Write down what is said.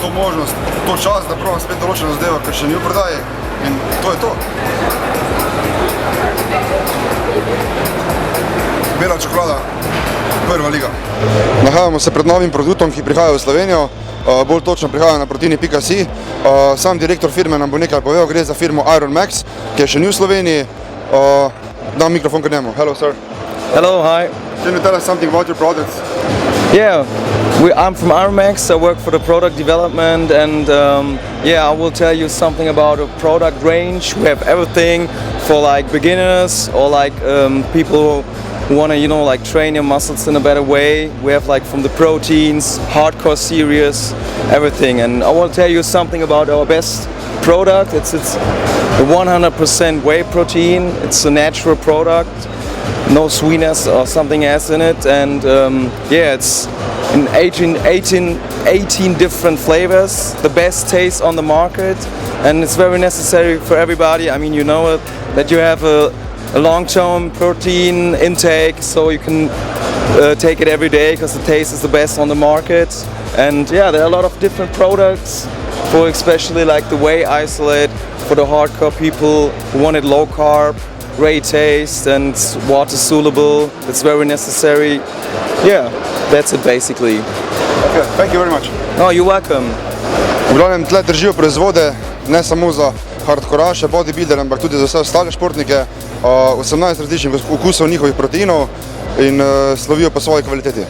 to možnost, to čas, da probam spet določeno zadevo, ker še ni v prodaji in to je to. Bela čokolada, prva liga. Nahajamo se pred novim produktom, ki prihaja v Slovenijo, bolj točno prihaja na proteini.si. Sam direktor firme nam bo nekaj povedal, gre za firmo Iron Max, ki je še ni v Sloveniji. Dam mikrofon k njemu. Hello, sir. Hello, hi. Can you tell us something about your products? Yeah, I'm from Iron Max. I work for the product development, and I will tell you something about a product range. We have everything for like beginners or like people who want to, like train your muscles in a better way. We have like from the proteins, hardcore series, everything. And I will tell you something about our best product. It's a 100% whey protein. It's a natural product. No sweetness or something else in it, and it's in 18 different flavors, the best taste on the market, and it's very necessary for everybody. I mean, you know it, that you have a long-term protein intake, so you can take it every day because the taste is the best on the market. And there are a lot of different products for especially like the whey isolate for the hardcore people who want it low carb, great taste and water soluble. It's very necessary. Yeah, that's it basically. Okay, thank you very much. No, you're welcome. V glavnem tle držijo proizvode, ne samo za hardkoraše, bodybuilder, ampak tudi za vse ostale športnike. 18 različnih okusov njihovih proteinov in slovijo po svoji kvaliteti.